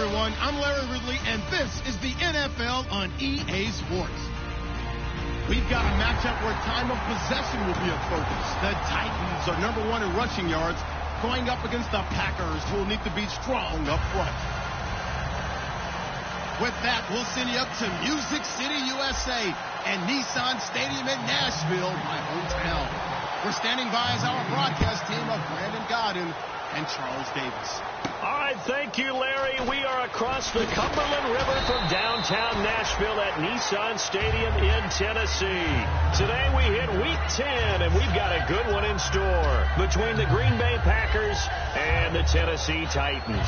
everyone. I'm Larry Ridley, and this is the NFL on EA Sports. We've got a matchup where time of possession will be a focus. The Titans are number 1 in rushing yards, going up against the Packers, who will need to be strong up front. With that, we'll send you up to Music City, USA, and Nissan Stadium in Nashville, my hometown. We're standing by as our broadcast team of Brandon Godden and Charles Davis. All right, thank you, Larry. We are across the Cumberland River from downtown Nashville at Nissan Stadium in Tennessee. Today we hit Week 10, and we've got a good one in store between the Green Bay Packers and the Tennessee Titans.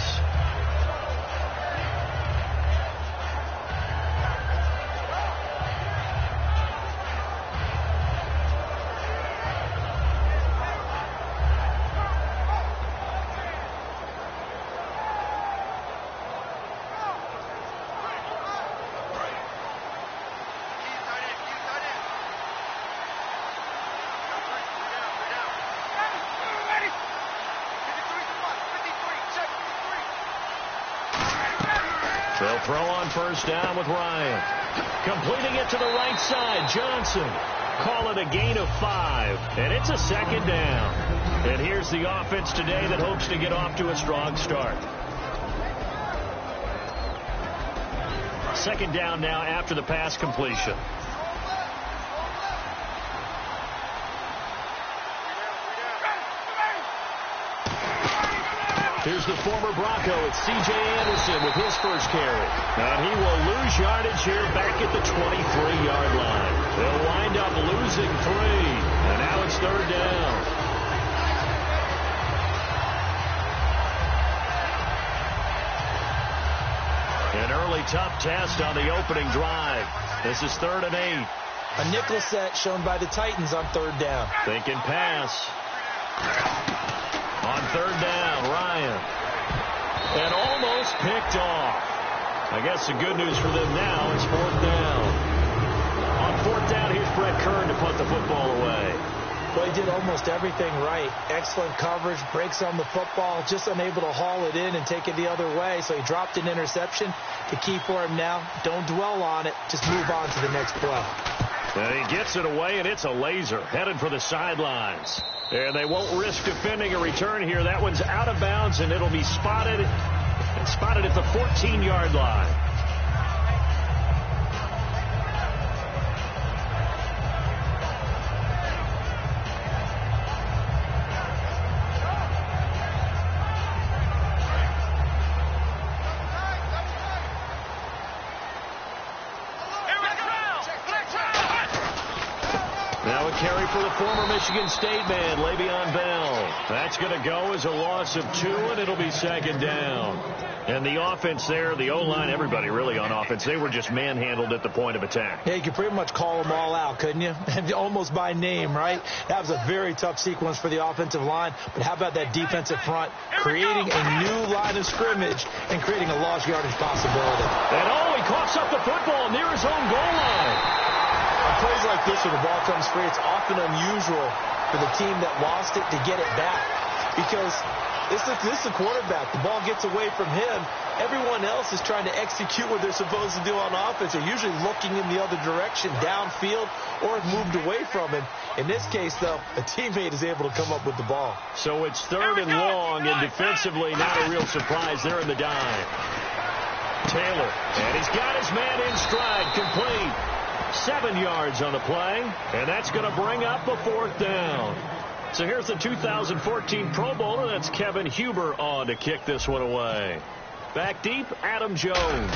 They'll throw on first down with Ryan. Completing it to the right side, Johnson. Call it a gain of 5, and it's a second down. And here's the offense today that hopes to get off to a strong start. Second down now after the pass completion. Here's the former Bronco. It's C.J. Anderson with his first carry. And he will lose yardage here back at the 23-yard line. They'll wind up losing 3. And now it's third down. An early tough test on the opening drive. This is 3rd and 8. A nickel set shown by the Titans on 3rd down. Thinking pass. On 3rd down, Ryan. And almost picked off. I guess the good news for them now is 4th down. On 4th down, here's Brett Kern to punt the football away. Well, he did almost everything right. Excellent coverage, breaks on the football, just unable to haul it in and take it the other way. So he dropped an interception. The key for him now, don't dwell on it. Just move on to the next play. And he gets it away, and it's a laser headed for the sidelines. And they won't risk defending a return here. That one's out of bounds, and it'll be spotted at the 14-yard line. Now a carry for the former Michigan State man, Le'Veon Bell. That's going to go as a loss of 2, and it'll be 2nd down. And the offense there, the O-line, everybody really on offense, they were just manhandled at the point of attack. Yeah, you could pretty much call them all out, couldn't you? Almost by name, right? That was a very tough sequence for the offensive line. But how about that defensive front creating a new line of scrimmage and creating a lost yardage possibility? And he coughs up the football near his own goal line. On plays like this where the ball comes free, it's often unusual for the team that lost it to get it back. Because this is the quarterback. The ball gets away from him. Everyone else is trying to execute what they're supposed to do on offense. They're usually looking in the other direction, downfield, or moved away from him. In this case, though, a teammate is able to come up with the ball. So it's 3rd and long, and defensively not a real surprise. They're in the dime. Taylor, and he's got his man in stride, complete. 7 yards on the play, and that's going to bring up a 4th down. So here's the 2014 Pro Bowler. That's Kevin Huber on to kick this one away. Back deep, Adam Jones.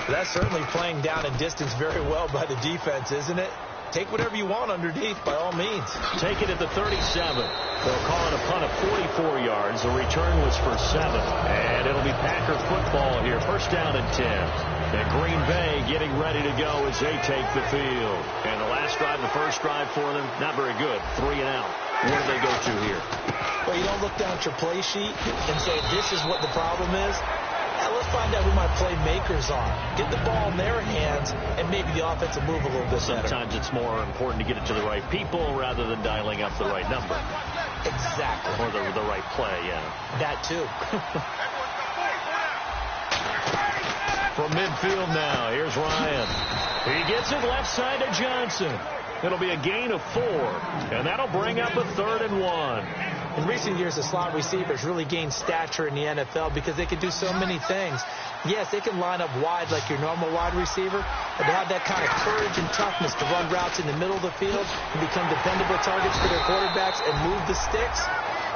That's certainly playing down and distance very well by the defense, isn't it? Take whatever you want underneath, by all means. Take it at the 37. They'll call it a punt of 44 yards. The return was for 7. And it'll be Packer football here. 1st down and 10. And Green Bay getting ready to go as they take the field. And the last drive, the first drive for them, not very good. 3 and out. Where do they go to here? Well, you don't look down at your play sheet and say, this is what the problem is. Now let's find out who my playmakers are. Get the ball in their hands, and maybe the offense will move a little bit better. Sometimes it's more important to get it to the right people rather than dialing up the right number. Exactly. Or the right play, yeah. That, too. From midfield now, here's Ryan. He gets it left side to Johnson. It'll be a gain of 4, and that'll bring up a 3rd and 1. In recent years, the slot receivers really gained stature in the NFL because they can do so many things. Yes, they can line up wide like your normal wide receiver, but they have that kind of courage and toughness to run routes in the middle of the field and become dependable targets for their quarterbacks and move the sticks.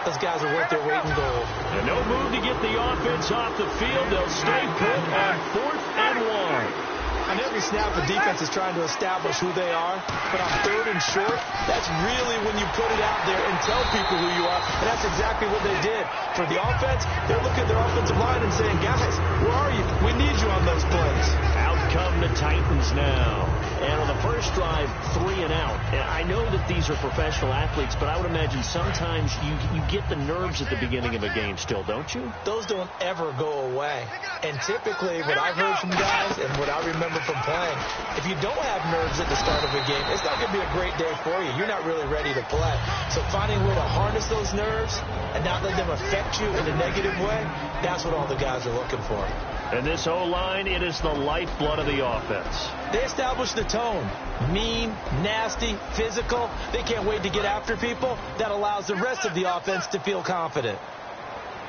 Those guys are worth their weight in gold. And no move to get the offense off the field. They'll stay put on 4th and 1. On every snap, the defense is trying to establish who they are, but on 3rd and short, that's really when you put it out there and tell people who you are, and that's exactly what they did. For the offense, they're looking at their offensive line and saying, guys, where are you? We need you on those plays. Out come the Titans now. And on the first drive, 3 and out. And I know that these are professional athletes, but I would imagine sometimes you get the nerves at the beginning of a game still, don't you? Those don't ever go away. And typically, what I've heard from guys and what I remember from playing, if you don't have nerves at the start of a game, it's not going to be a great day for you. You're not really ready to play. So finding a way to harness those nerves and not let them affect you in a negative way, that's what all the guys are looking for. And this O-line, it is the lifeblood of the offense. They establish the tone. Mean, nasty, physical. They can't wait to get after people. That allows the rest of the offense to feel confident.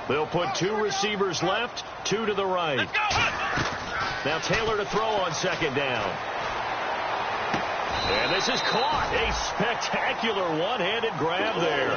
They'll put 2 receivers left, 2 to the right. Now Taylor to throw on 2nd down. And this is caught. A spectacular one-handed grab there.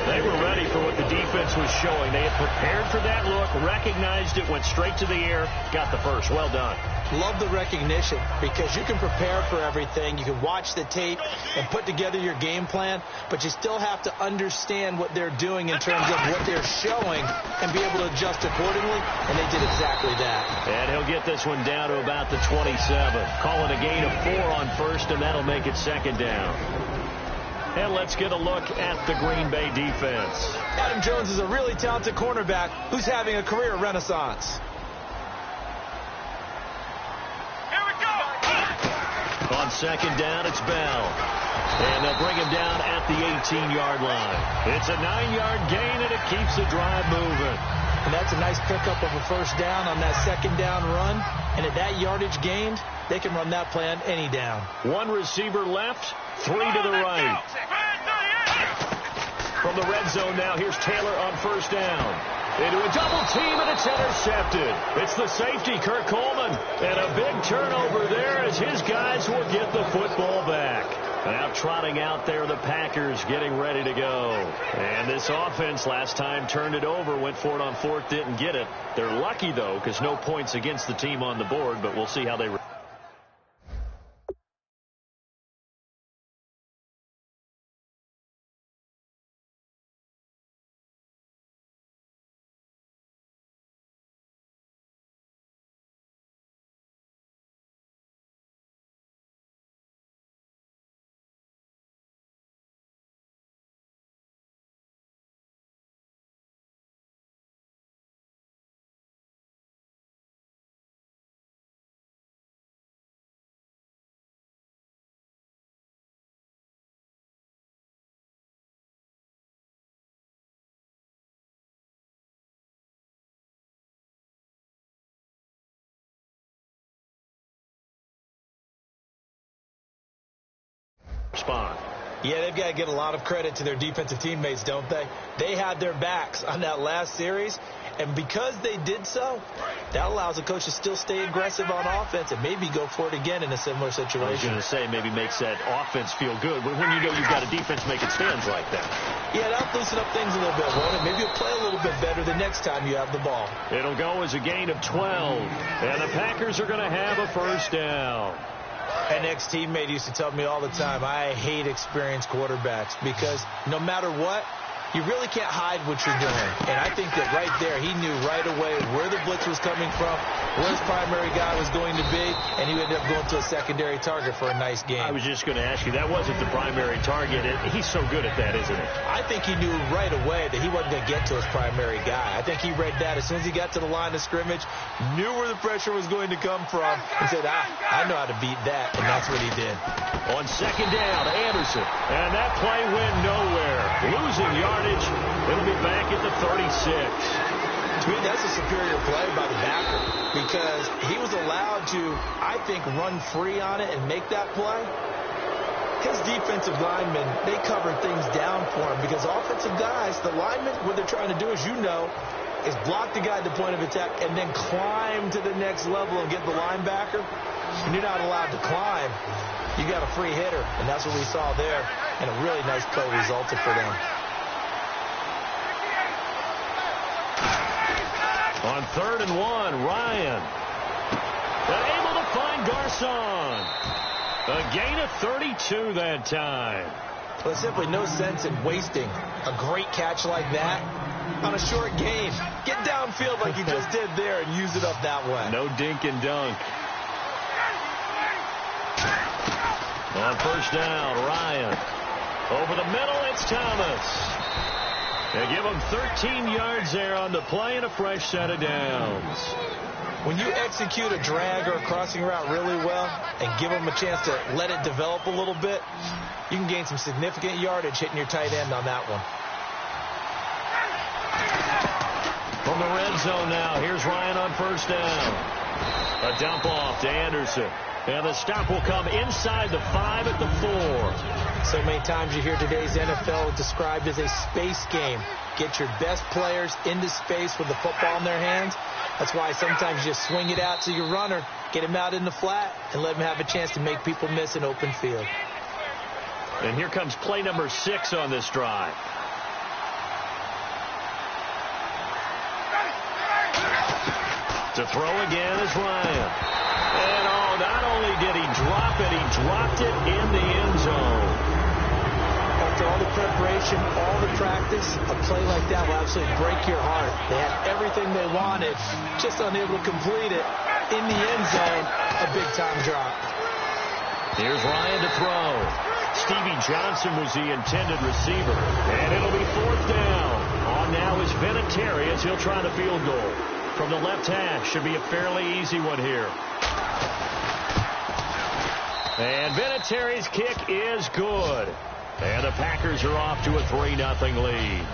They were ready for what the defense was showing. They had prepared for that look, recognized it, went straight to the air, got the first. Well done. Love the recognition because you can prepare for everything. You can watch the tape and put together your game plan, but you still have to understand what they're doing in terms of what they're showing and be able to adjust accordingly, and they did exactly that. And he'll get this one down to about the 27. Calling a gain of 4 on 1st, and that'll make it 2nd down. And let's get a look at the Green Bay defense. Adam Jones is a really talented cornerback who's having a career renaissance. On 2nd down, it's Bell. And they'll bring him down at the 18-yard line. It's a 9-yard gain, and it keeps the drive moving. And that's a nice pickup of a 1st down on that 2nd down run. And at that yardage gained, they can run that play on any down. 1 receiver left, 3 to the right. From the red zone now, here's Taylor on 1st down. Into a double team, and it's intercepted. It's the safety, Kirk Coleman. And a big turnover there as his guys will get the football back. Now trotting out there, the Packers getting ready to go. And this offense last time turned it over, went for it on 4th, didn't get it. They're lucky, though, because no points against the team on the board, but we'll see how they respond. Yeah, they've got to get a lot of credit to their defensive teammates, don't they? They had their backs on that last series, and because they did so, that allows the coach to still stay aggressive on offense and maybe go for it again in a similar situation. I was going to say maybe makes that offense feel good when you know you've got a defense making stands like that. Yeah, that'll loosen up things a little bit, won't it? Maybe you'll play a little bit better the next time you have the ball. It'll go as a gain of 12, and the Packers are going to have a 1st down. An ex-teammate used to tell me all the time, I hate experienced quarterbacks because no matter what, you really can't hide what you're doing. And I think that right there, he knew right away where the blitz was coming from, where his primary guy was going to be, and he ended up going to a secondary target for a nice game. I was just going to ask you, that wasn't the primary target. He's so good at that, isn't he? I think he knew right away that he wasn't going to get to his primary guy. I think he read that as soon as he got to the line of scrimmage, knew where the pressure was going to come from, and said, I know how to beat that, and that's what he did. On 2nd down, Anderson, and that play went nowhere. Losing yardage, it'll be back at the 36. To me, that's a superior play by the backer. because he was allowed to, I think, run free on it and make that play. His defensive linemen, they covered things down for him because offensive guys, the linemen, what they're trying to do, as you know, is block the guy at the point of attack and then climb to the next level and get the linebacker. And you're not allowed to climb. You got a free hitter, and that's what we saw there. And a really nice play resulted for them. On 3rd and 1, Ryan. And able to find Garcon. A gain of 32 that time. Well, there's simply no sense in wasting a great catch like that on a short gain. Get downfield like you just did there and use it up that way. No dink and dunk. On 1st down, Ryan. Over the middle, it's Thomas. They give him 13 yards there on the play and a fresh set of downs. When you execute a drag or a crossing route really well and give them a chance to let it develop a little bit, you can gain some significant yardage hitting your tight end on that one. From the red zone now, here's Ryan on 1st down. A dump off to Anderson. And the stop will come inside the 5 at the 4. So many times you hear today's NFL described as a space game. Get your best players into space with the football in their hands. That's why sometimes you just swing it out to your runner, get him out in the flat, and let him have a chance to make people miss an open field. And here comes play number 6 on this drive. To throw again is Ryan. And not only did he drop it, he dropped it in the end zone. After all the preparation, all the practice, a play like that will absolutely break your heart. They had everything they wanted, just unable to complete it. In the end zone, a big-time drop. Here's Ryan to throw. Stevie Johnson was the intended receiver. And it'll be 4th down. On now is Vinatieri as he'll try the field goal. From the left hash, should be a fairly easy one here. And Vinatieri's kick is good. And the Packers are off to a 3-0 lead.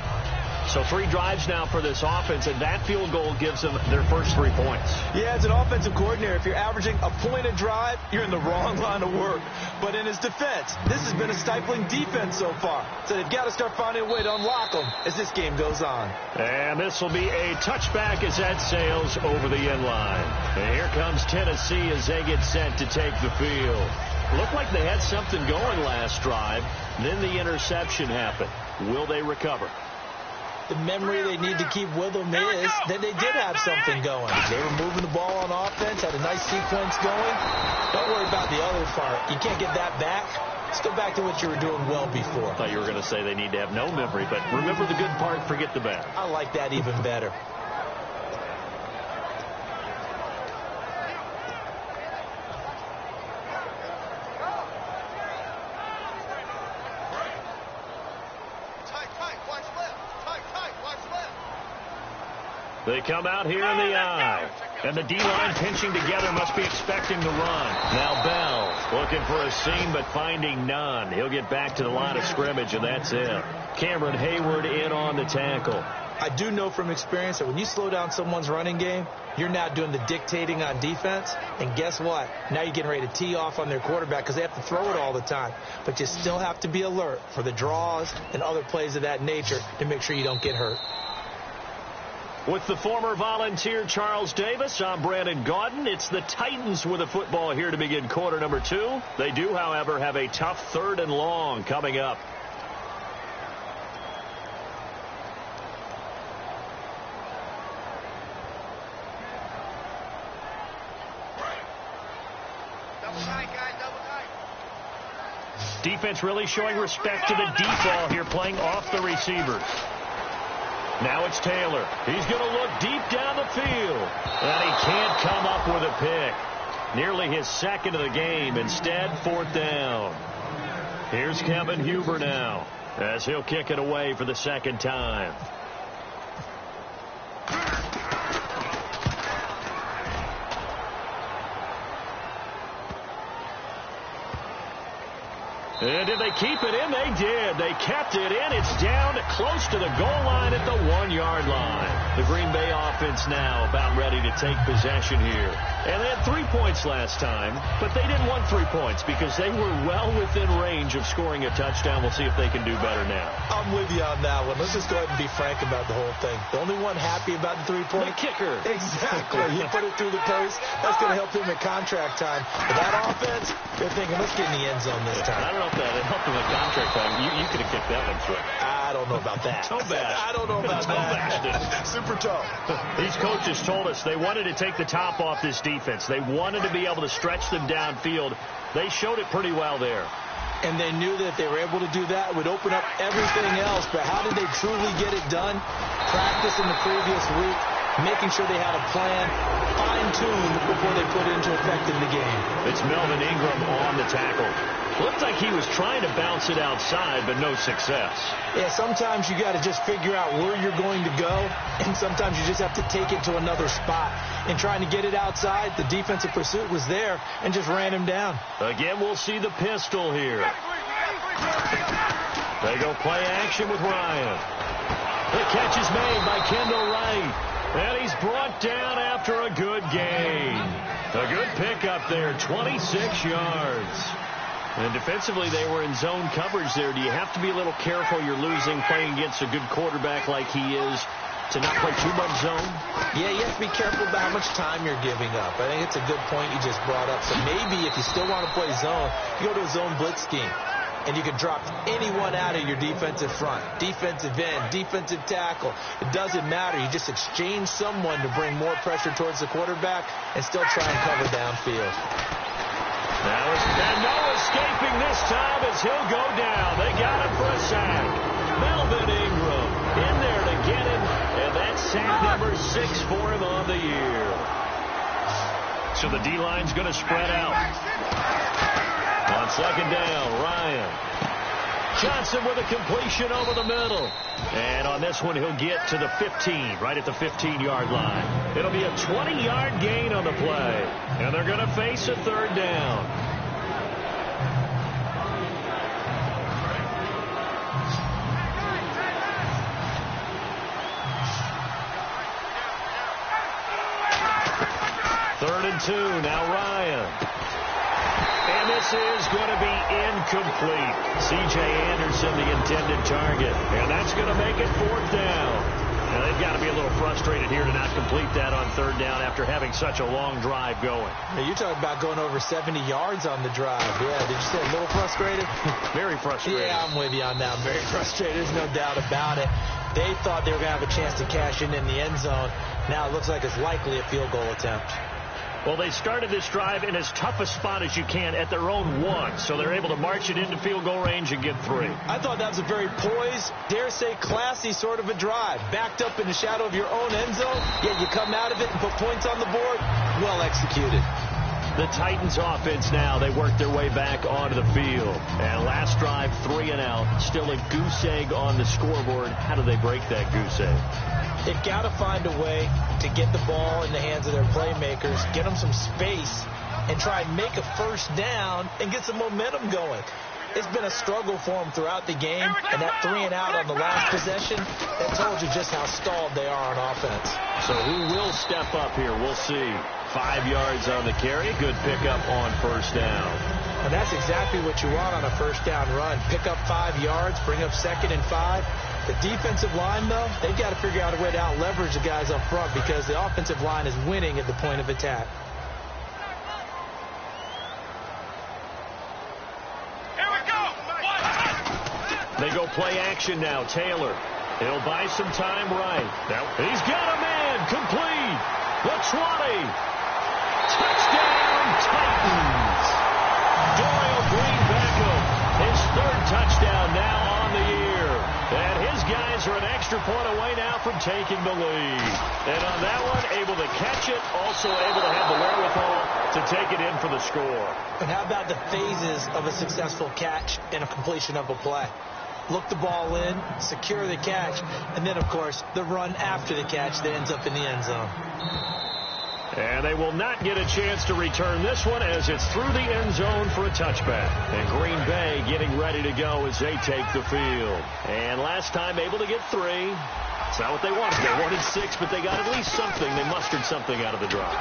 So 3 drives now for this offense, and that field goal gives them their first 3 points. Yeah, as an offensive coordinator, if you're averaging a point a drive, you're in the wrong line of work. But in his defense, this has been a stifling defense so far. So they've got to start finding a way to unlock them as this game goes on. And this will be a touchback as that sails over the end line. And here comes Tennessee as they get set to take the field. Looked like they had something going last drive. Then the interception happened. Will they recover? The memory they need to keep with them is that they did have something going. They were moving the ball on offense, had a nice sequence going. Don't worry about the other part. You can't get that back. Let's go back to what you were doing well before. I thought you were going to say they need to have no memory, but remember the good part, forget the bad. I like that even better. They come out here in the eye. And the D-line pinching together must be expecting the run. Now Bell looking for a seam but finding none. He'll get back to the line of scrimmage, and that's it. Cameron Hayward in on the tackle. I do know from experience that when you slow down someone's running game, you're not doing the dictating on defense. And guess what? Now you're getting ready to tee off on their quarterback because they have to throw it all the time. But you still have to be alert for the draws and other plays of that nature to make sure you don't get hurt. With the former Volunteer Charles Davis, I'm Brandon Gaudin. It's the Titans with a football here to begin quarter number 2. They do, however, have a tough 3rd and long coming up. Defense really showing respect to the deep ball here, playing off the receivers. Now it's Taylor. He's going to look deep down the field. And he can't come up with a pick. Nearly his 2nd of the game. Instead, 4th down. Here's Kevin Huber now as he'll kick it away for the 2nd time. And did they keep it in? They did. They kept it in. It's down close to the goal line at the 1-yard line. The Green Bay offense now about ready to take possession here. And they had 3 points last time, but they didn't want 3 points because they were well within range of scoring a touchdown. We'll see if they can do better now. I'm with you on that one. Let's just go ahead and be frank about the whole thing. The only one happy about the 3-point? The kicker. Exactly. He put it through the post. That's going to help him in contract time. But that offense, they're thinking, let's get in the end zone this time. I don't know if that helped him in contract time. You could have kicked that one through. I don't know about that. Toe bash. I don't know about that. Super toe. These coaches told us they wanted to take the top off this defense. They wanted to be able to stretch them downfield. They showed it pretty well there. And they knew that if they were able to do that, it would open up everything else. But how did they truly get it done? Practice in the previous week, making sure they had a plan, fine-tuned before they put it into effect in the game. It's Melvin Ingram on the tackle. Looked like he was trying to bounce it outside, but no success. Yeah, sometimes you got to just figure out where you're going to go, and sometimes you just have to take it to another spot. And trying to get it outside, the defensive pursuit was there and just ran him down. Again, we'll see the pistol here. They go play action with Ryan. The catch is made by Kendall Wright. And he's brought down after a good gain. A good pickup there, 26 yards. And defensively, they were in zone coverage there. Do you have to be a little careful you're losing playing against a good quarterback like he is to not play too much zone? Yeah, you have to be careful about how much time you're giving up. I think it's a good point you just brought up. So maybe if you still want to play zone, you go to a zone blitz scheme. And you can drop anyone out of your defensive front. Defensive end, defensive tackle. It doesn't matter. You just exchange someone to bring more pressure towards the quarterback and still try and cover downfield. And no escaping this time as he'll go down. They got him for a sack. Melvin Ingram in there to get him. And that's sack number 6 for him on the year. So the D-line's going to spread out. On second down, Ryan. Johnson with a completion over the middle. And on this one, he'll get to the 15, right at the 15-yard line. It'll be a 20-yard gain on the play. And they're going to face a third down. Third and 2, now Ryan. And this is going to be incomplete. C.J. Anderson, the intended target. And that's going to make it fourth down. Now, they've got to be a little frustrated here to not complete that on third down after having such a long drive going. Now, you're talking about going over 70 yards on the drive. Yeah, did you say a little frustrated? Very frustrated. Yeah, I'm with you on that. I'm very frustrated. There's no doubt about it. They thought they were going to have a chance to cash in the end zone. Now it looks like it's likely a field goal attempt. Well, they started this drive in as tough a spot as you can at their own 1, so they're able to march it into field goal range and get 3. I thought that was a very poised, dare say classy sort of a drive. Backed up in the shadow of your own end zone, yet you come out of it and put points on the board. Well executed. The Titans offense now, they work their way back onto the field. And last drive, 3 and out. Still a goose egg on the scoreboard. How do they break that goose egg? They've got to find a way to get the ball in the hands of their playmakers, get them some space, and try and make a first down and get some momentum going. It's been a struggle for them throughout the game, and that 3 and out on the last possession, that told you just how stalled they are on offense. So who will step up here? We'll see. 5 yards on the carry. Good pickup on first down. And that's exactly what you want on a first down run. Pick up 5 yards, bring up 2nd and 5. The defensive line, though, they've got to figure out a way to out-leverage the guys up front because the offensive line is winning at the point of attack. Here we go. They go play action now. Taylor. He'll buy some time right. Now, he's got a man. Complete. The 20. Touchdown, Titans. Doyle Green Beckham. His 3rd touchdown now on the year. And his guys are an extra point away now from taking the lead. And on that one, able to catch it, also able to have the wherewithal to take it in for the score. And how about the phases of a successful catch and a completion of a play? Look the ball in, secure the catch, and then, of course, the run after the catch that ends up in the end zone. And they will not get a chance to return this one as it's through the end zone for a touchback. And Green Bay getting ready to go as they take the field. And last time able to get 3. It's not what they wanted. They wanted 6, but they got at least something. They mustered something out of the drive.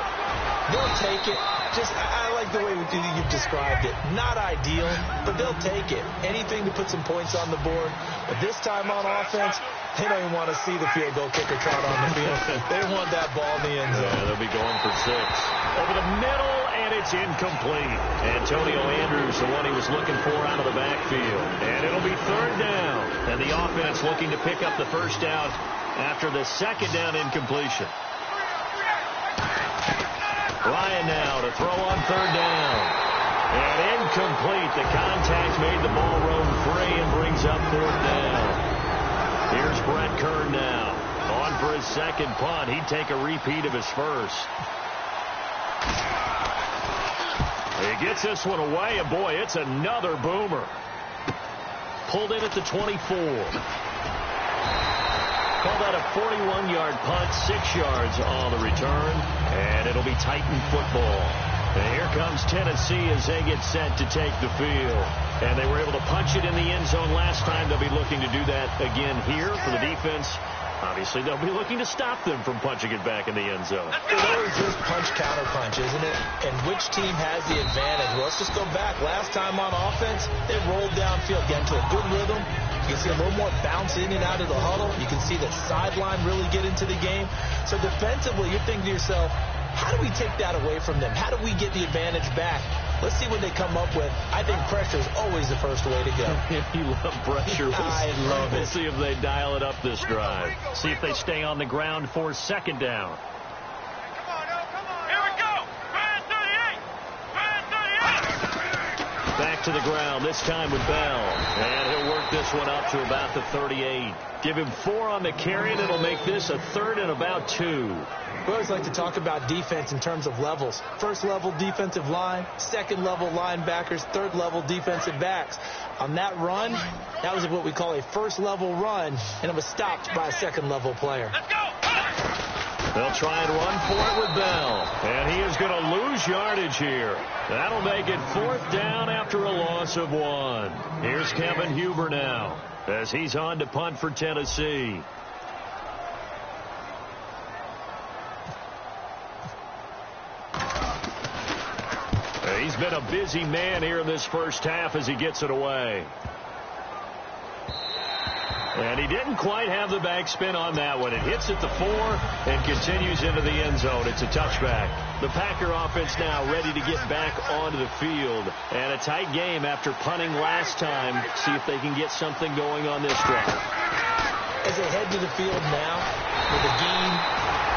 They'll take it. I like the way you've described it. Not ideal, but they'll take it. Anything to put some points on the board. But this time on offense, they don't even want to see the field goal kicker trot on the field. They want that ball in the end zone. Yeah, they'll be going for 6. Over the middle, and it's incomplete. Antonio Andrews, the one he was looking for out of the backfield. And it'll be 3rd down. And the offense looking to pick up the 1st down after the 2nd down incompletion. Ryan now to throw on 3rd down. And incomplete. The contact made the ball roam free and brings up 4th down. Here's Brett Kern now. On for his 2nd punt. He'd take a repeat of his 1st. He gets this one away, and boy, it's another boomer. Pulled in at the 24. Call that a 41-yard punt, 6 yards on the return, and it'll be Titan football. And here comes Tennessee as they get set to take the field. And they were able to punch it in the end zone last time. They'll be looking to do that again here for the defense. Obviously, they'll be looking to stop them from punching it back in the end zone. It always is punch-counter-punch, isn't it? And which team has the advantage? Well, let's just go back. Last time on offense, they rolled downfield, get into a good rhythm. You can see a little more bounce in and out of the huddle. You can see the sideline really get into the game. So defensively, you're thinking to yourself, how do we take that away from them? How do we get the advantage back? Let's see what they come up with. I think pressure is always the first way to go. You love pressure. I love it. We'll see if they dial it up this drive. See if they stay on the ground for 2nd down. Back to the ground, this time with Bell. And he'll work this one up to about the 38. Give him 4 on the carry, and it'll make this a 3rd and about 2. We always like to talk about defense in terms of levels. 1st level defensive line, 2nd level linebackers, 3rd level defensive backs. On that run, that was what we call a 1st level run, and it was stopped by a 2nd level player. Let's go! They'll try and run for it with Bell. And he is going to lose yardage here. That'll make it 4th down after a loss of 1. Here's Kevin Huber now as he's on to punt for Tennessee. He's been a busy man here in this 1st half as he gets it away. And he didn't quite have the backspin on that one. It hits at the 4 and continues into the end zone. It's a touchback. The Packer offense now ready to get back onto the field. And a tight game after punting last time. See if they can get something going on this drive. As they head to the field now, with the game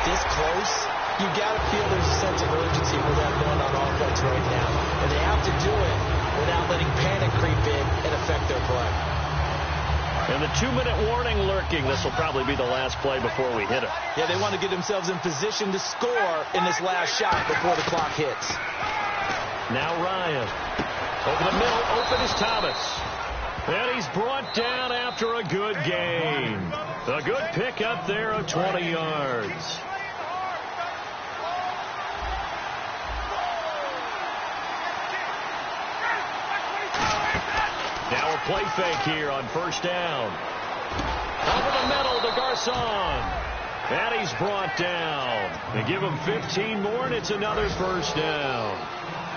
this close, you got to feel there's a sense of urgency for that going on offense right now. And they have to do it without letting panic creep in and affect their play. And the 2-minute warning lurking. This will probably be the last play before we hit it. Yeah, they want to get themselves in position to score in this last shot before the clock hits. Now Ryan. Over the middle, open is Thomas. And he's brought down after a good gain. A good pickup there of 20 yards. Now a play fake here on 1st down. Over the middle to Garcon. And he's brought down. They give him 15 more, and it's another 1st down.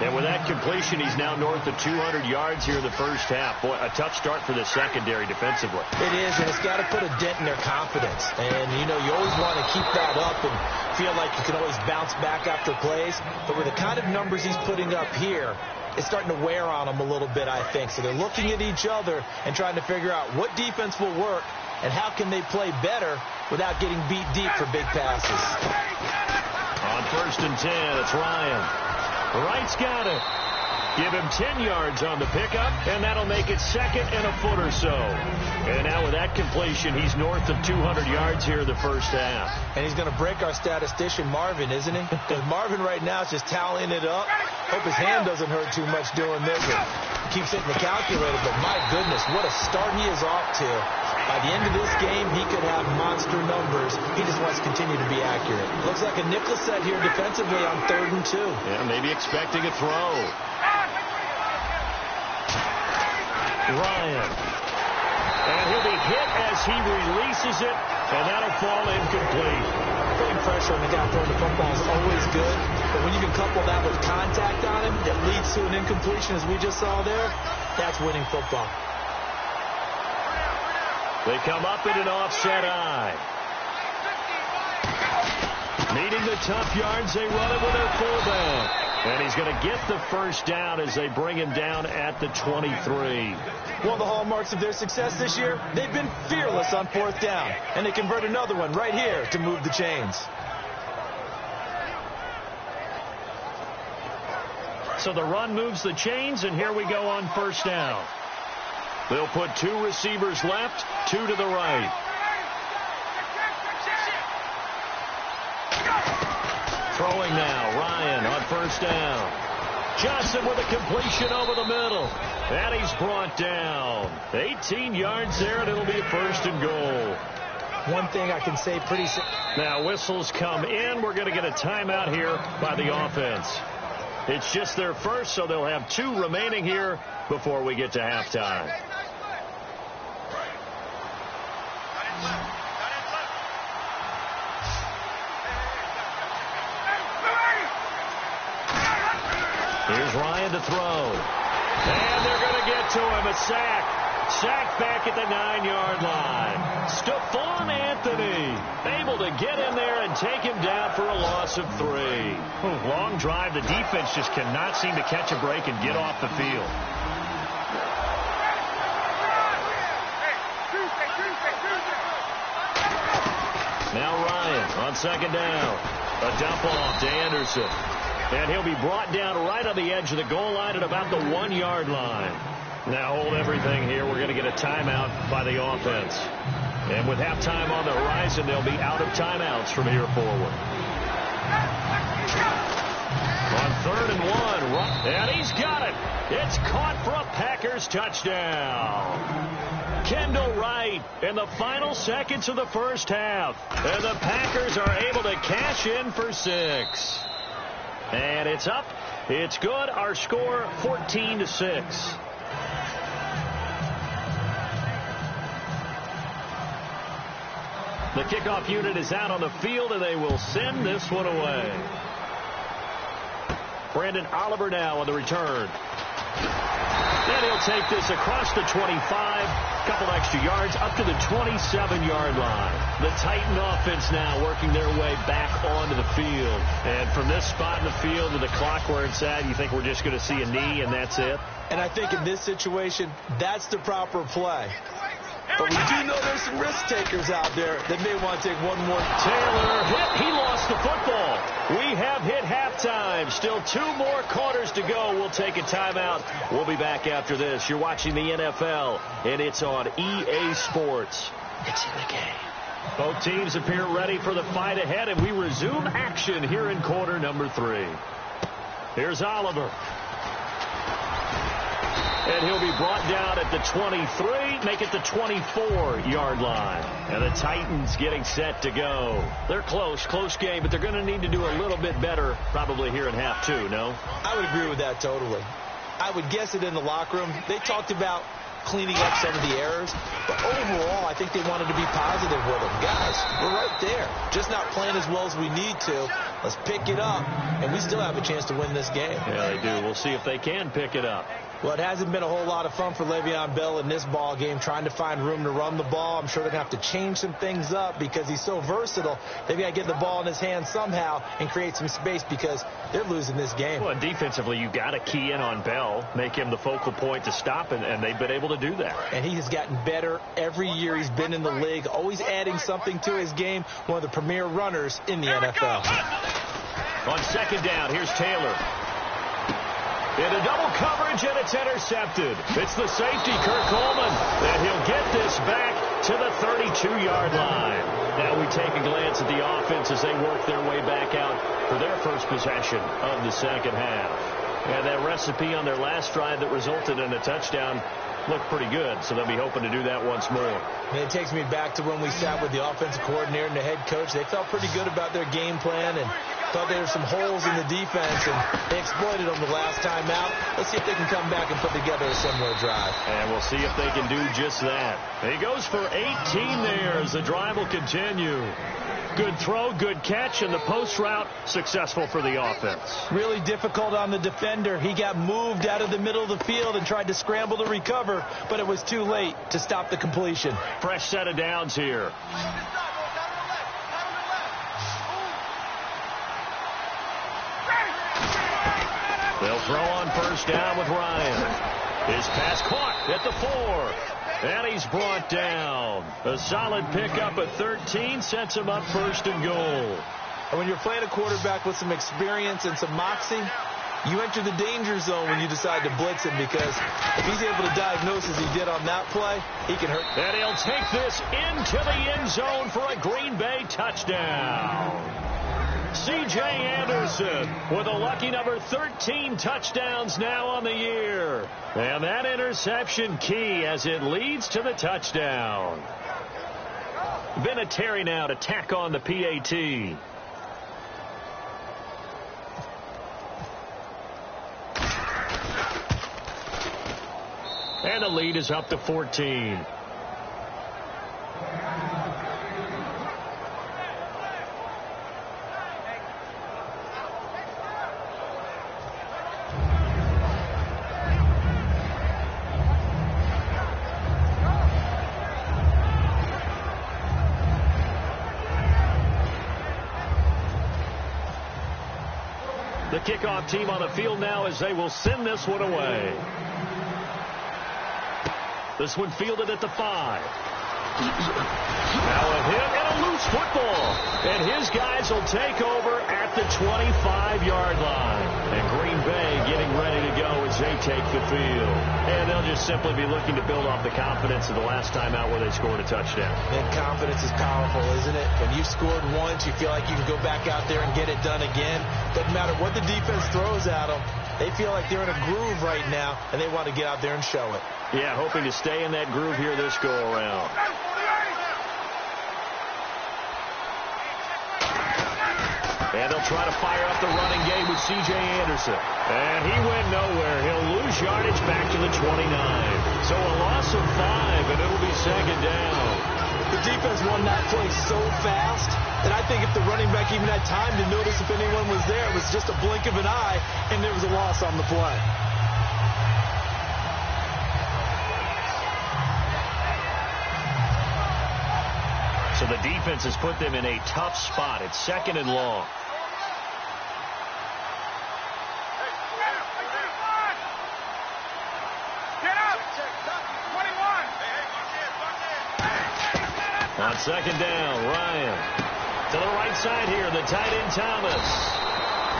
And with that completion, he's now north of 200 yards here in the 1st half. Boy, a tough start for the secondary defensively. It is, and it's got to put a dent in their confidence. And, you know, you always want to keep that up and feel like you can always bounce back after plays. But with the kind of numbers he's putting up here, it's starting to wear on them a little bit, I think. So they're looking at each other and trying to figure out what defense will work and how can they play better without getting beat deep for big passes. On 1st and 10, it's Ryan. Wright's got it. Give him 10 yards on the pickup, and that'll make it 2nd and a foot or so. And now with that completion, he's north of 200 yards here in the 1st half. And he's going to break our statistician, Marvin, isn't he? Because Marvin right now is just tallying it up. Hope his hand doesn't hurt too much doing this. He keeps hitting the calculator, but my goodness, what a start he is off to. By the end of this game, he could have monster numbers. He just wants to continue to be accurate. Looks like a nickel set here defensively on 3rd and 2. Yeah, maybe expecting a throw. Ryan. And he'll be hit as he releases it, and that'll fall incomplete. Putting pressure on the guy throwing the football is always good, but when you can couple that with contact on him that leads to an incompletion, as we just saw there, that's winning football. They come up in an offset eye. Needing the tough yards, they run it with their fullback. And he's going to get the first down as they bring him down at the 23. One of the hallmarks of their success this year, they've been fearless on fourth down. And they convert another one right here to move the chains. So the run moves the chains, and here we go on first down. They'll put two receivers left, two to the right. Throwing now, Ryan on first down. Johnson with a completion over the middle. And he's brought down. 18 yards there, and it'll be a first and goal. One thing I can say pretty simple. Now whistles come in. We're going to get a timeout here by the offense. It's just their first, so they'll have two remaining here before we get to halftime. Here's Ryan to throw. And they're going to get to him. A sack. Sack back at the 9-yard line. Stephon Anthony able to get in there and take him down for a loss of 3. Long drive. The defense just cannot seem to catch a break and get off the field. Now Ryan on second down. A dump off to Anderson. And he'll be brought down right on the edge of the goal line at about the 1-yard line. Now hold everything here. We're going to get a timeout by the offense. And with halftime on the horizon, they'll be out of timeouts from here forward. On 3rd and 1. And he's got it. It's caught for a Packers touchdown. Kendall Wright in the final seconds of the first half. And the Packers are able to cash in for 6. And it's up. It's good. Our score 14-6. The kickoff unit is out on the field, and they will send this one away. Brandon Oliver now on the return. And he'll take this across the 25, couple extra yards, up to the 27-yard line. The Titan offense now working their way back onto the field. And from this spot in the field to the clock where it's at, you think we're just going to see a knee and that's it? And I think in this situation, that's the proper play. But we do know there's some risk takers out there that may want to take one more. Taylor hit. He lost the football. We have hit halftime. Still 2 more quarters to go. We'll take a timeout. We'll be back after this. You're watching the NFL, and it's on EA Sports. It's in the game. Both teams appear ready for the fight ahead, and we resume action here in quarter number 3. Here's Oliver. And he'll be brought down at the 23, make it the 24-yard line. And the Titans getting set to go. They're close game, but they're going to need to do a little bit better probably here in half 2, no? I would agree with that totally. I would guess it in the locker room. They talked about cleaning up some of the errors, but overall, I think they wanted to be positive with them. Guys, we're right there. Just not playing as well as we need to. Let's pick it up, and we still have a chance to win this game. Yeah, they do. We'll see if they can pick it up. Well, it hasn't been a whole lot of fun for Le'Veon Bell in this ball game, trying to find room to run the ball. I'm sure they're going to have to change some things up because he's so versatile. They've got to get the ball in his hands somehow and create some space because they're losing this game. Well, defensively, you've got to key in on Bell, make him the focal point to stop, and they've been able to do that. And he has gotten better every year he's been in the league, always adding something to his game, one of the premier runners in the NFL. On second down, here's Taylor. Into double coverage, and it's intercepted. It's the safety, Kirk Coleman, and he'll get this back to the 32-yard line. Now we take a glance at the offense as they work their way back out for their first possession of the second half. And that recipe on their last drive that resulted in a touchdown looked pretty good, so they'll be hoping to do that once more. And it takes me back to when we sat with the offensive coordinator and the head coach. They felt pretty good about their game plan and thought there were some holes in the defense, and they exploited them the last time out. Let's see if they can come back and put together a similar drive. And we'll see if they can do just that. He goes for 18 there as the drive will continue. Good throw, good catch, and the post route successful for the offense. Really difficult on the defender. He got moved out of the middle of the field and tried to scramble to recover, but it was too late to stop the completion. Fresh set of downs here. They'll throw on first down with Ryan. His pass caught at the 4. And he's brought down. A solid pickup at 13 sets him up first and goal. And when you're playing a quarterback with some experience and some moxie, you enter the danger zone when you decide to blitz him, because if he's able to diagnose as he did on that play, he can hurt. And he'll take this into the end zone for a Green Bay touchdown. C.J. Anderson with a lucky number 13 touchdowns now on the year. And that interception key as it leads to the touchdown. Vinatieri now to tack on the PAT. And the lead is up to 14. The kickoff team on the field now as they will send this one away. This one fielded at the 5. Now a hit and a loose football. And his guys will take over at the 25-yard line. And Green Bay getting ready to go as they take the field. And they'll just simply be looking to build off the confidence of the last time out where they scored a touchdown. And confidence is powerful, isn't it? When you've scored once, you feel like you can go back out there and get it done again. Doesn't matter what the defense throws at them. They feel like they're in a groove right now, and they want to get out there and show it. Yeah, hoping to stay in that groove here this go-around. And they'll try to fire up the running game with C.J. Anderson. And he went nowhere. He'll lose yardage back to the 29. So a loss of 5, and it'll be second down. The defense won that play so fast that I think if the running back even had time to notice if anyone was there, it was just a blink of an eye, and there was a loss on the play. So the defense has put them in a tough spot. It's second and long. On second down, Ryan to the right side here, the tight end Thomas.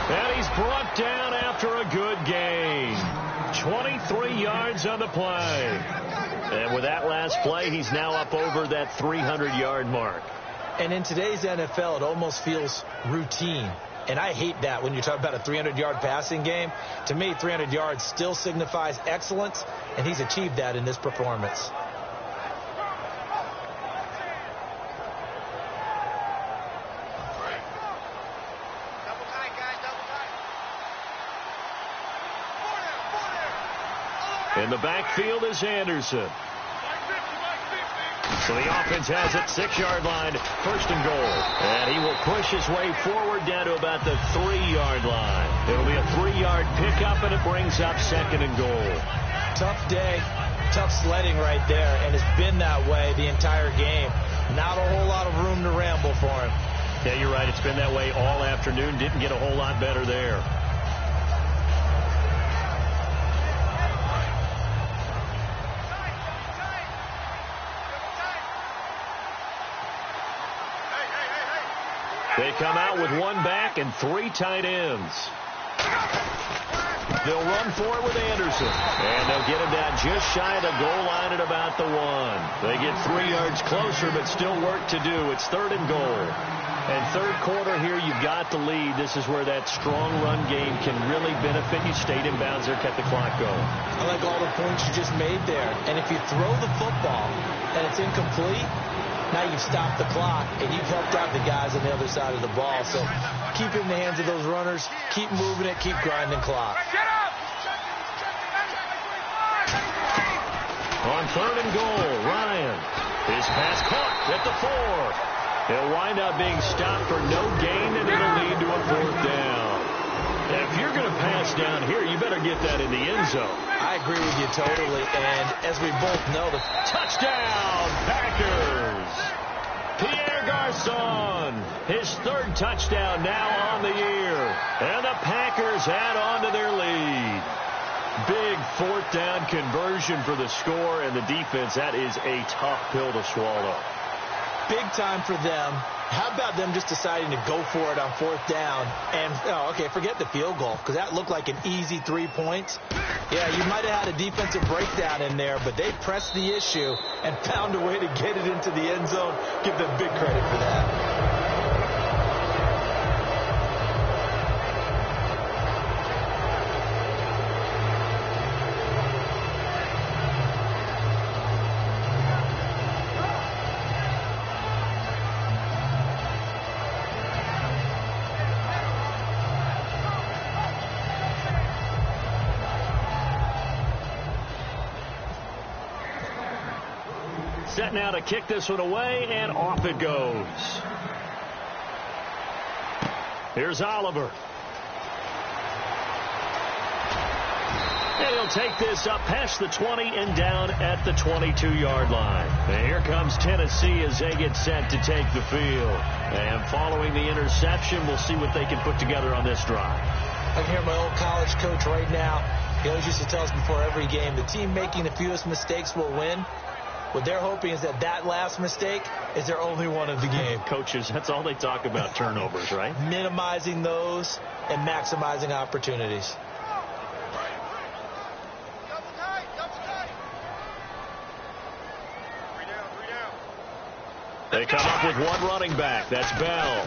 And he's brought down after a good gain. 23 yards on the play. And with that last play, he's now up over that 300-yard mark. And in today's NFL, it almost feels routine. And I hate that when you talk about a 300-yard passing game. To me, 300 yards still signifies excellence, and he's achieved that in this performance. In the backfield is Anderson. So the offense has it, 6-yard line, first and goal. And he will push his way forward down to about the 3-yard line. It'll be a 3-yard pickup, and it brings up second and goal. Tough day, tough sledding right there, and it's been that way the entire game. Not a whole lot of room to ramble for him. Yeah, you're right. It's been that way all afternoon. Didn't get a whole lot better there. They come out with one back and 3 tight ends. They'll run for it with Anderson. And they'll get him down just shy of the goal line at about the 1. They get 3 yards closer, but still work to do. It's 3rd and goal. And third quarter here, you've got the lead. This is where that strong run game can really benefit you. Stayed in bounds there, kept the clock going. I like all the points you just made there. And if you throw the football and it's incomplete, now you've stopped the clock and you've helped out the guys on the other side of the ball. So keep it in the hands of those runners. Keep moving it. Keep grinding clock. On 3rd and goal, Ryan. His pass caught at the 4. He'll wind up being stopped for no gain, and it'll lead to a 4th down. If you're going to pass down here, you better get that in the end zone. I agree with you totally. And as we both know, the touchdown, Packers. Pierre Garçon, his 3rd touchdown now on the year. And the Packers add on to their lead. Big 4th down conversion for the score, and the defense, that is a tough pill to swallow. Big time for them. How about them just deciding to go for it on 4th down? And, okay, forget the field goal, because that looked like an easy 3 points. Yeah, you might have had a defensive breakdown in there, but they pressed the issue and found a way to get it into the end zone. Give them big credit for that. Set now to kick this one away, and off it goes. Here's Oliver. And he'll take this up past the 20 and down at the 22-yard line. And here comes Tennessee as they get set to take the field. And following the interception, we'll see what they can put together on this drive. I can hear my old college coach right now. He always used to tell us before every game, the team making the fewest mistakes will win. What they're hoping is that last mistake is their only one of the game. Coaches, that's all they talk about, turnovers, right? Minimizing those and maximizing opportunities. They come up with one running back. That's Bell.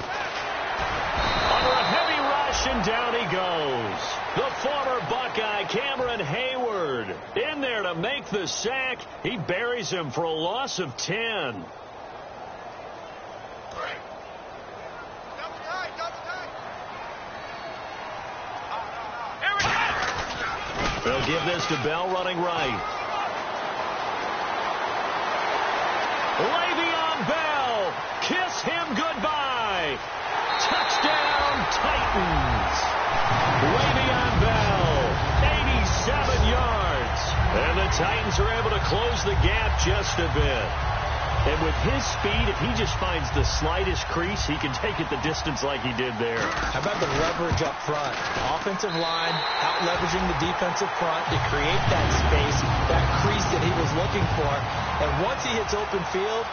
Under a heavy rush, and down he goes. The former Buckeye, Cameron Hayward, in there to make the sack. He buries him for a loss of 10. They'll give this to Bell running right. Le'Veon Bell, kiss him goodbye. Touchdown, Titans. Le'Veon Bell, 87 yards. And the Titans are able to close the gap just a bit. And with his speed, if he just finds the slightest crease, he can take it the distance like he did there. How about the leverage up front? Offensive line out leveraging the defensive front to create that space, that crease that he was looking for. And once he hits open field,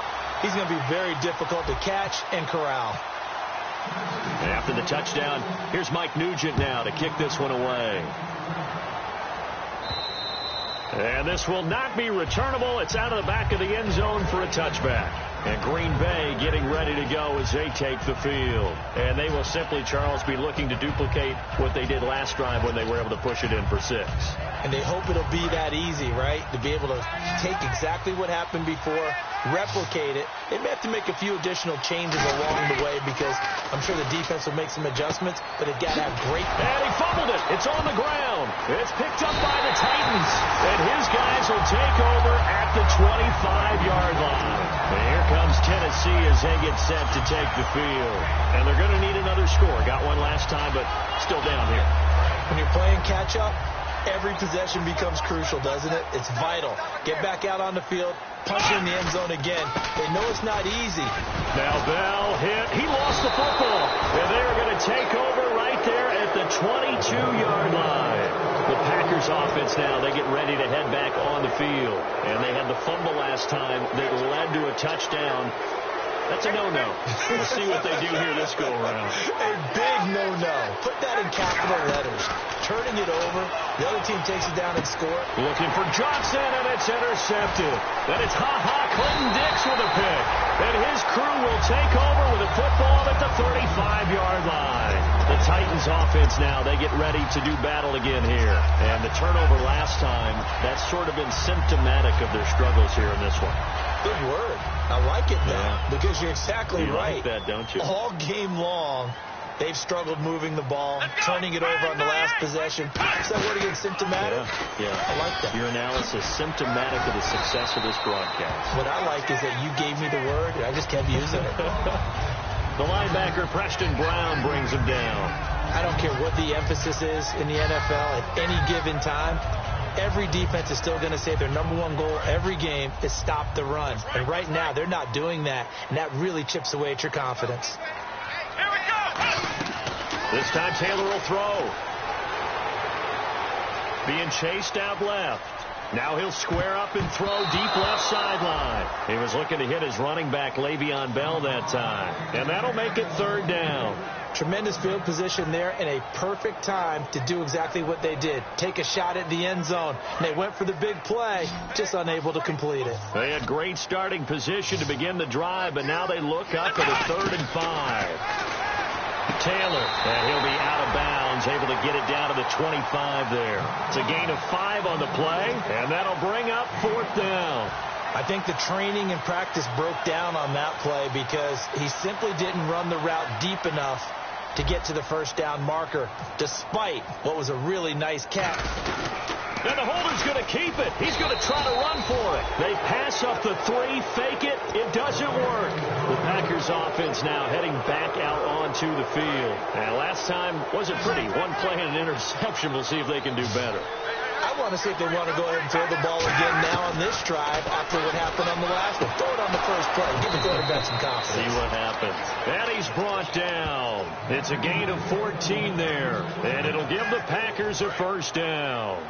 he's going to be very difficult to catch and corral. After the touchdown, here's Mike Nugent now to kick this one away. And this will not be returnable. It's out of the back of the end zone for a touchback. And Green Bay getting ready to go as they take the field. And they will simply, Charles, be looking to duplicate what they did last drive when they were able to push it in for 6. And they hope it'll be that easy, right? To be able to take exactly what happened before, replicate it. They may have to make a few additional changes along the way because I'm sure the defense will make some adjustments, but they've got to have great... And he fumbled it. It's on the ground. It's picked up by the Titans. And his guys will take over at the 25-yard line. And here comes Tennessee as they get set to take the field. And they're going to need another score. Got one last time, but still down here. When you're playing catch-up, every possession becomes crucial, doesn't it? It's vital. Get back out on the field, punch in the end zone again. They know it's not easy. Now Bell hit. He lost the football. And they are going to take over right there at the 22-yard line. The Packers offense now, they get ready to head back on the field. And they had the fumble last time that led to a touchdown. That's a no-no. We'll see what they do here this go-around. A big no-no. Put that in capital letters. turning it over. The other team takes it down and score. Looking for Johnson, and it's intercepted. Then it's Clinton Dix with a pick. And his crew will take over with a football at the 35-yard line. The Titans offense now, they get ready to do battle again here. And the turnover last time, that's sort of been symptomatic of their struggles here in this one. Good word. I like it now because you're exactly right. You like that, don't you? All game long, they've struggled moving the ball, turning it over on the last possession. Is that word again, symptomatic? Yeah. I like that. Your analysis, symptomatic of the success of this broadcast. What I like is that you gave me the word, and I just kept using it. The linebacker, Preston Brown, brings him down. I don't care what the emphasis is in the NFL at any given time. Every defense is still going to say their number one goal every game is stop the run. And right now, they're not doing that, and that really chips away at your confidence. This time Taylor will throw. Being chased out left. Now he'll square up and throw deep left sideline. He was looking to hit his running back, Le'Veon Bell, that time. And that'll make it third down. Tremendous field position there and a perfect time to do exactly what they did. Take a shot at the end zone. And they went for the big play, just unable to complete it. They had great starting position to begin the drive, but now they look up at a 3rd and 5. Taylor, and he'll be out of bounds, able to get it down to the 25 there. It's a gain of 5 on the play, and that'll bring up 4th down. I think the training and practice broke down on that play because he simply didn't run the route deep enough to get to the first down marker, despite what was a really nice catch. And the holder's going to keep it. He's going to try to run for it. They pass up the 3, fake it. It doesn't work. The Packers offense now heading back out onto the field. And last time wasn't pretty. One play and an interception. We'll see if they can do better. I want to see if they want to go ahead and throw the ball again now on this drive after what happened on the last one. Throw it on the first play. Give the quarterback some confidence. See what happens. And he's brought down. It's a gain of 14 there. And it'll give the Packers a first down.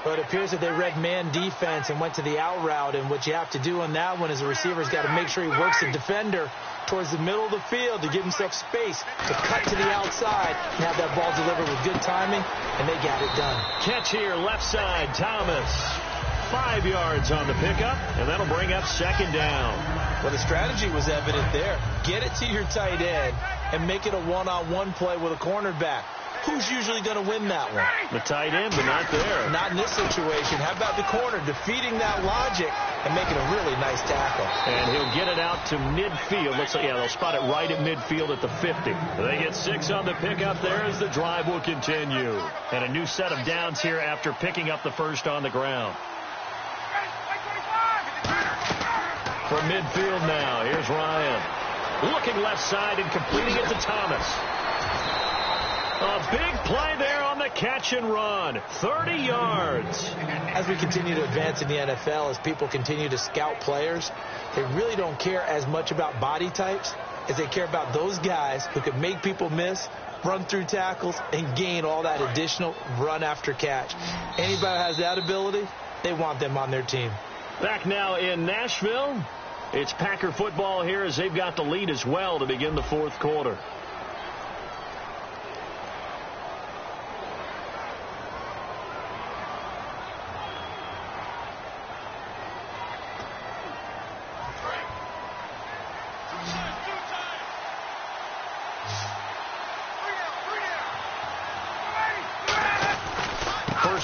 But it appears that they read man defense and went to the out route. And what you have to do on that one is the receiver's got to make sure he works the defender towards the middle of the field to give himself space to cut to the outside and have that ball delivered with good timing, and they got it done. Catch here, left side, Thomas. 5 yards on the pickup, and that'll bring up 2nd down. Well, the strategy was evident there. Get it to your tight end and make it a one-on-one play with a cornerback. Who's usually going to win that one? The tight end, but not there. Not in this situation. How about the corner defeating that logic and making a really nice tackle? And he'll get it out to midfield. Looks like, they'll spot it right at midfield at the 50. They get 6 on the pickup there as the drive will continue. And a new set of downs here after picking up the first on the ground. From midfield now, here's Ryan. Looking left side and completing it to Thomas. A big play there on the catch and run. 30 yards. As we continue to advance in the NFL, as people continue to scout players, they really don't care as much about body types as they care about those guys who can make people miss, run through tackles, and gain all that additional run after catch. Anybody who has that ability, they want them on their team. Back now in Nashville. It's Packer football here as they've got the lead as well to begin the 4th quarter.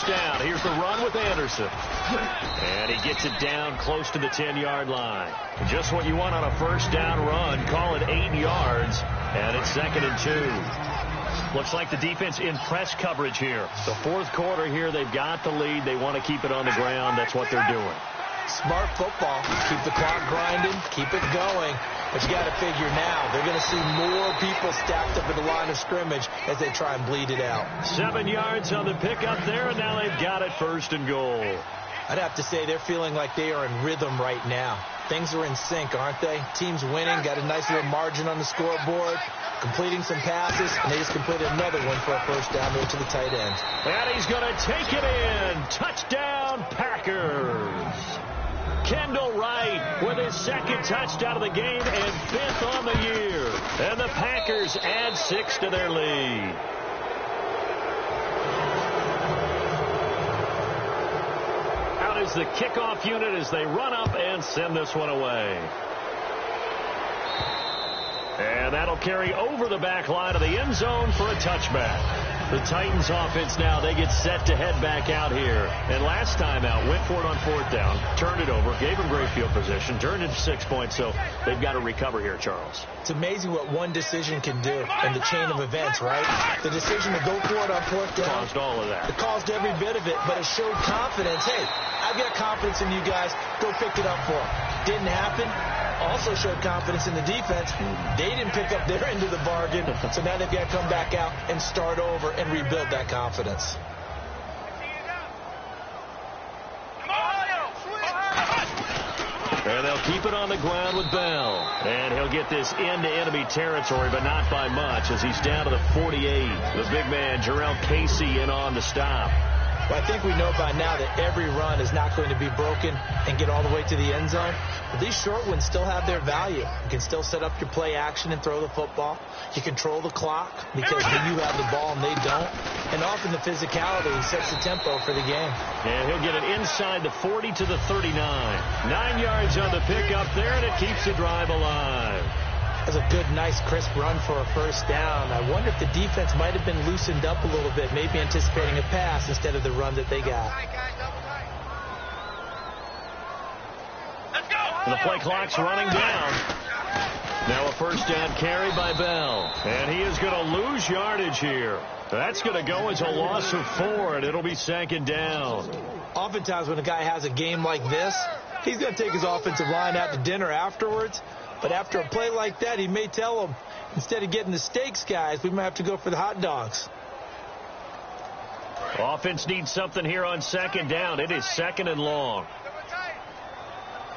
Down. Here's the run with Anderson. And he gets it down close to the 10-yard line. Just what you want on a first down run. Call it 8 yards. And it's 2nd and 2. Looks like the defense in press coverage here. The 4th quarter here, they've got the lead. They want to keep it on the ground. That's what they're doing. Smart football. Keep the clock grinding. Keep it going. But you got to figure now, they're going to see more people stacked up at the line of scrimmage as they try and bleed it out. 7 yards on the pickup there, and now they've got it 1st and goal. I'd have to say they're feeling like they are in rhythm right now. Things are in sync, aren't they? Team's winning, got a nice little margin on the scoreboard, completing some passes, and they just completed another one for a first down to the tight end. And he's going to take it in. Touchdown, Packers. Kendall Wright with his 2nd touchdown of the game and 5th on the year. And the Packers add 6 to their lead. is the kickoff unit as they run up and send this one away. And that'll carry over the back line of the end zone for a touchback. The Titans offense now, they get set to head back out here. And last time out, went for it on 4th down, turned it over, gave them great field position, turned it to 6 points, so they've got to recover here, Charles. It's amazing what one decision can do in the chain of events, right? The decision to go for it on 4th down. Caused all of that. It caused every bit of it, but it showed confidence. Hey, I've got confidence in you guys. Go pick it up for them. Didn't happen. Also showed confidence in the defense. They didn't pick up their end of the bargain, so now they've got to come back out and start over and rebuild that confidence. And they'll keep it on the ground with Bell. And he'll get this into enemy territory, but not by much, as he's down to the 48. The big man, Jarrell Casey, in on the stop. Well, I think we know by now that every run is not going to be broken and get all the way to the end zone. But these short ones still have their value. You can still set up your play action and throw the football. You control the clock because you have the ball and they don't. And often the physicality sets the tempo for the game. And he'll get it inside the 40 to the 39. 9 yards on the pickup there, and it keeps the drive alive. That's a good, nice, crisp run for a first down. I wonder if the defense might have been loosened up a little bit, maybe anticipating a pass instead of the run that they got. And the play clock's running down. Now a first down carry by Bell. And he is going to lose yardage here. That's going to go as a loss of 4, and it'll be 2nd down. Oftentimes when a guy has a game like this, he's going to take his offensive line out to dinner afterwards. But after a play like that, he may tell them, instead of getting the steaks, guys, we might have to go for the hot dogs. Offense needs something here on 2nd down. It is 2nd and long.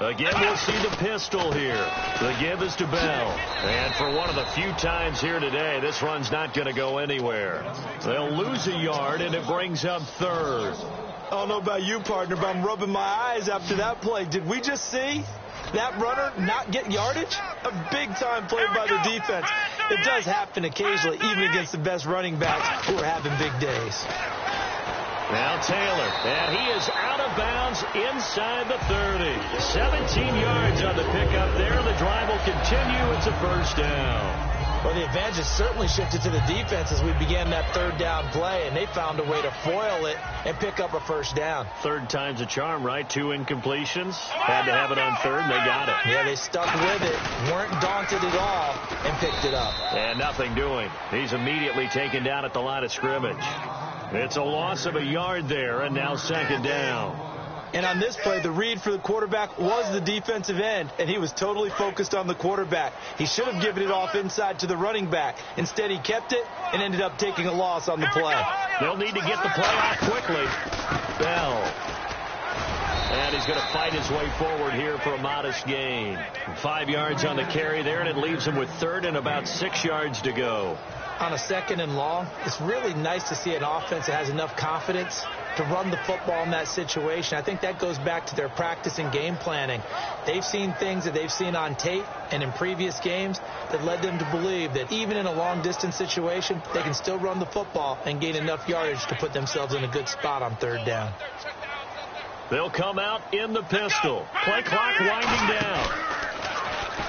Again, we'll see the pistol here. The give is to Bell. And for one of the few times here today, this run's not going to go anywhere. They'll lose a yard, and it brings up 3rd. I don't know about you, partner, but I'm rubbing my eyes after that play. Did we just see that runner not get yardage? A big-time play by the defense. It does happen occasionally, even against the best running backs who are having big days. Now Taylor, and he is out of bounds inside the 30. 17 yards on the pickup there. The drive will continue. It's a first down. Well, the advantage has certainly shifted to the defense as we began that 3rd down play, and they found a way to foil it and pick up a first down. 3rd time's a charm, right? 2 incompletions. Had to have it on 3rd, and they got it. Yeah, they stuck with it, weren't daunted at all, and picked it up. And nothing doing. He's immediately taken down at the line of scrimmage. It's a loss of a yard there, and now 2nd down. And on this play, the read for the quarterback was the defensive end, and he was totally focused on the quarterback. He should have given it off inside to the running back. Instead, he kept it and ended up taking a loss on the play. They'll need to get the play off quickly. Bell. And he's going to fight his way forward here for a modest gain. 5 yards on the carry there, and it leaves him with 3rd and about 6 yards to go. On a 2nd and long, it's really nice to see an offense that has enough confidence to run the football in that situation. I think that goes back to their practice and game planning. They've seen things that they've seen on tape and in previous games that led them to believe that even in a long-distance situation, they can still run the football and gain enough yardage to put themselves in a good spot on 3rd down. They'll come out in the pistol. Play clock winding down.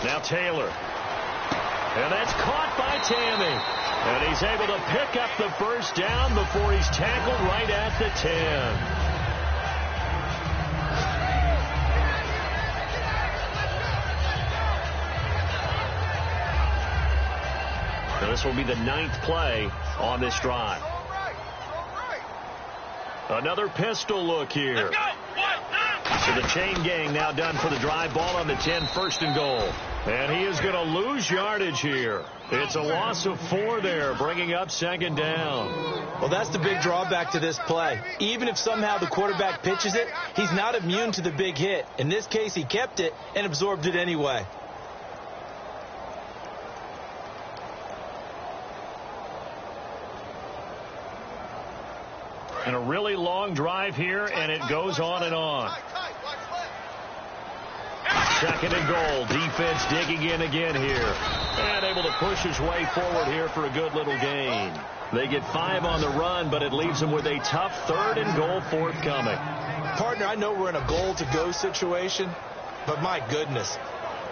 Now Taylor. And that's caught by Tammy. And he's able to pick up the first down before he's tackled right at the 10. Now this will be the 9th play on this drive. Another pistol look here. So the chain gang now done for the drive. Ball on the 10, 1st and goal. And he is going to lose yardage here. It's a loss of 4 there, bringing up 2nd down. Well, that's the big drawback to this play. Even if somehow the quarterback pitches it, he's not immune to the big hit. In this case, he kept it and absorbed it anyway. And a really long drive here, and it goes on and on. 2nd and goal. Defense digging in again here. And able to push his way forward here for a good little gain. They get 5 on the run, but it leaves them with a tough 3rd and goal forthcoming. Partner, I know we're in a goal-to-go situation, but my goodness,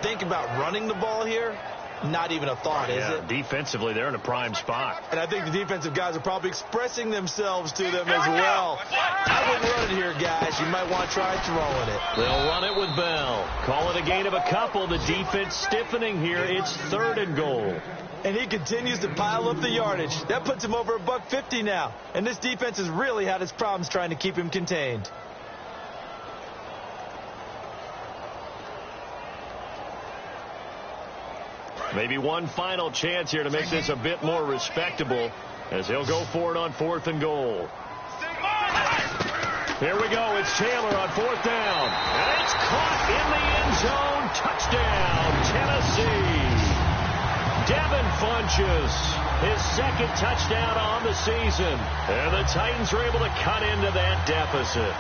think about running the ball here. Not even a thought, is it? Defensively, they're in a prime spot. And I think the defensive guys are probably expressing themselves to them as well. I wouldn't run it here, guys. You might want to try throwing it. They'll run it with Bell. Call it a gain of a couple. The defense stiffening here. It's 3rd and goal. And he continues to pile up the yardage. That puts him over $150 now. And this defense has really had its problems trying to keep him contained. Maybe one final chance here to make this a bit more respectable as he'll go for it on 4th and goal. Here we go. It's Taylor on 4th down. And it's caught in the end zone. Touchdown, Tennessee. Devin Funchess, his 2nd touchdown on the season. And the Titans are able to cut into that deficit.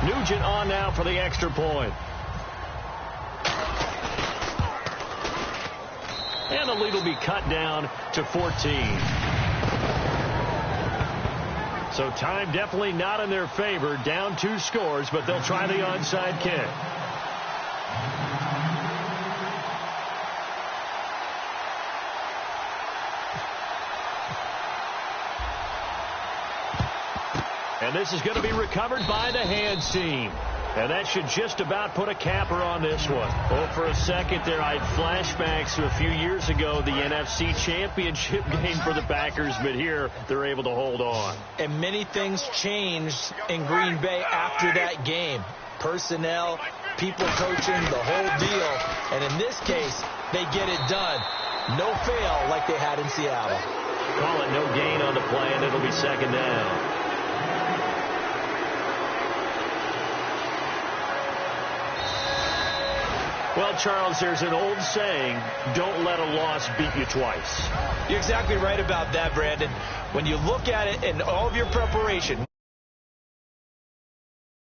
Nugent on now for the extra point. And the lead will be cut down to 14. So time definitely not in their favor. Down 2 scores, but they'll try the onside kick. And this is going to be recovered by the hands team. And that should just about put a capper on this one. Oh, for a second there, I had flashbacks to a few years ago, the NFC Championship game for the Packers, but here they're able to hold on. And many things changed in Green Bay after that game. Personnel, people coaching, the whole deal. And in this case, they get it done. No fail like they had in Seattle. Call it no gain on the play, and it'll be 2nd down. Well, Charles, there's an old saying, don't let a loss beat you twice. You're exactly right about that, Brandon. When you look at it in all of your preparation,